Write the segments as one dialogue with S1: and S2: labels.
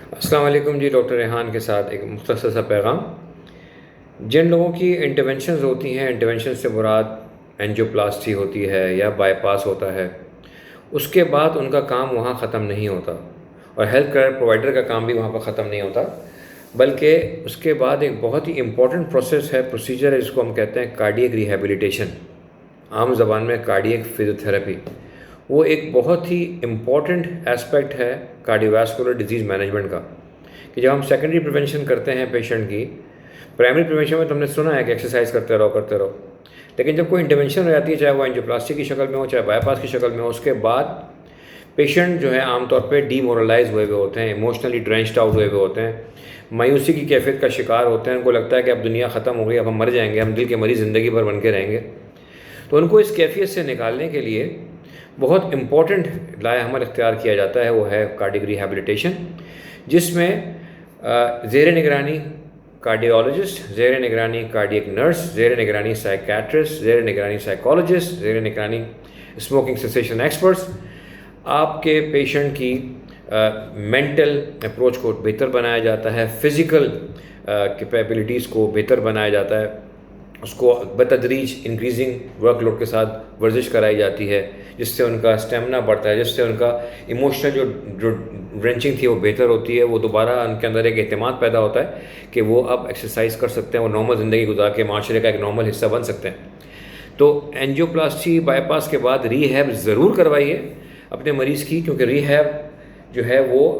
S1: السلام علیکم جی، ڈاکٹر ریحان کے ساتھ ایک مختصر سا پیغام۔ جن لوگوں کی انٹرونشنز ہوتی ہیں، انٹرونشن سے مراد اینجیوپلاسٹی ہوتی ہے یا بائی پاس ہوتا ہے، اس کے بعد ان کا کام وہاں ختم نہیں ہوتا، اور ہیلتھ کیئر پرووائڈر کا کام بھی وہاں پر ختم نہیں ہوتا، بلکہ اس کے بعد ایک بہت ہی امپورٹنٹ پروسیس ہے، پروسیجر ہے، جس کو ہم کہتے ہیں کارڈیک ریہیبلیٹیشن، عام زبان میں کارڈیک فزیوتھراپی۔ وہ ایک بہت ہی امپورٹنٹ ایسپیکٹ ہے کارڈیوواسکولر ڈیزیز مینجمنٹ کا، کہ جب ہم سیکنڈری پریونشن کرتے ہیں پیشنٹ کی، پرائمری پریونشن میں تو ہم نے سنا ہے کہ ایکسرسائز کرتے رہو، لیکن جب کوئی انٹرونشن ہو جاتی ہے، چاہے وہ اینجیوپلاسٹی کی شکل میں ہو، چاہے بائی پاس کی شکل میں ہو، اس کے بعد پیشنٹ جو ہے عام طور پہ ڈی مورلائز ہوئے ہوتے ہیں، ایموشنلی ڈرینچڈ آؤٹ ہوئے ہوتے ہیں، مایوسی کی کیفیت کا شکار ہوتے ہیں، ان کو لگتا ہے کہ اب دنیا ختم ہو گئی، اب ہم مر جائیں گے، ہم دل کے مریض زندگی بھر بن کے رہیں گے۔ تو ان کو اس کیفیت سے نکالنے کے لیے بہت امپورٹنٹ لائحہ عمل اختیار کیا جاتا ہے، وہ ہے کارڈیک ریہیبلیٹیشن، جس میں زیر نگرانی کارڈیولوجسٹ، زیر نگرانی کارڈیک نرس، زیر نگرانی سائیکیٹرسٹ، زیر نگرانی سائیکالوجسٹ، زیر نگرانی اسموکنگ سیسیشن ایکسپرٹس آپ کے پیشنٹ کی مینٹل اپروچ کو بہتر بنایا جاتا ہے، فزیکل کیپیبلٹیز کو بہتر بنایا جاتا ہے، اس کو بتدریج انکریزنگ ورک لوڈ کے ساتھ ورزش کرائی جاتی ہے، جس سے ان کا اسٹیمنا بڑھتا ہے، جس سے ان کا ایموشنل جو ڈرینچنگ تھی وہ بہتر ہوتی ہے، وہ دوبارہ ان کے اندر ایک اعتماد پیدا ہوتا ہے کہ وہ اب ایکسرسائز کر سکتے ہیں، وہ نارمل زندگی گزار کے معاشرے کا ایک نارمل حصہ بن سکتے ہیں۔ تو اینجیوپلاسٹی بائی پاس کے بعد ری ہیب ضرور کروائیے اپنے مریض کی، کیونکہ ری ہیب جو ہے وہ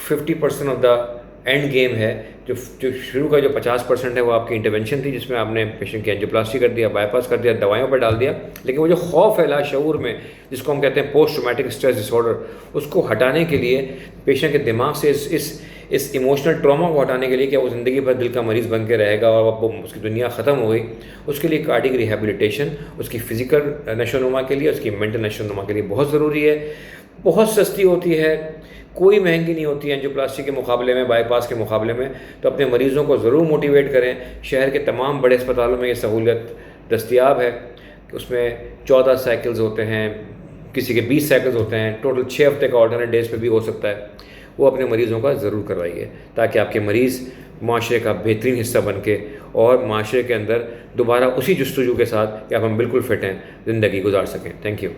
S1: 50% آف دا اینڈ گیم ہے۔ جو شروع کا جو 50% ہے وہ آپ کی انٹرونشن تھی، جس میں آپ نے پیشنٹ کی اینجیوپلاسٹی کر دیا، بائی پاس کر دیا، دوائیوں پر ڈال دیا، لیکن وہ جو خوف ہے لاشعور میں، جس کو ہم کہتے ہیں post traumatic stress disorder, اس کو ہٹانے کے لیے، پیشنٹ کے دماغ سے اس ایموشنل ٹراما کو ہٹانے کے لیے کہ وہ زندگی بھر دل کا مریض بن کے رہے گا اور اب اس کی دنیا ختم ہو گئی، اس کے لیے کارڈیک ریہیبلیٹیشن اس کی فزیکل نشو و نما کے لیے، اس کی مینٹل نشو و نما کے لیے بہت ضروری ہے۔ بہت سستی ہوتی ہے، کوئی مہنگی نہیں ہوتی ہے اینجیوپلاسٹی کے مقابلے میں، بائی پاس کے مقابلے میں۔ تو اپنے مریضوں کو ضرور موٹیویٹ کریں۔ شہر کے تمام بڑے اسپتالوں میں یہ سہولت دستیاب ہے، اس میں 14 سائیکلز ہوتے ہیں، کسی کے 20 سائیکلز ہوتے ہیں، ٹوٹل 6 ہفتے کا آلٹرنیٹ ڈیز پہ بھی ہو سکتا ہے۔ وہ اپنے مریضوں کا ضرور کروائیے، تاکہ آپ کے مریض معاشرے کا بہترین حصہ بن کے اور معاشرے کے اندر دوبارہ اسی جستجو کے ساتھ کہ اب ہم بالکل فٹ ہیں زندگی گزار سکیں۔ Thank you.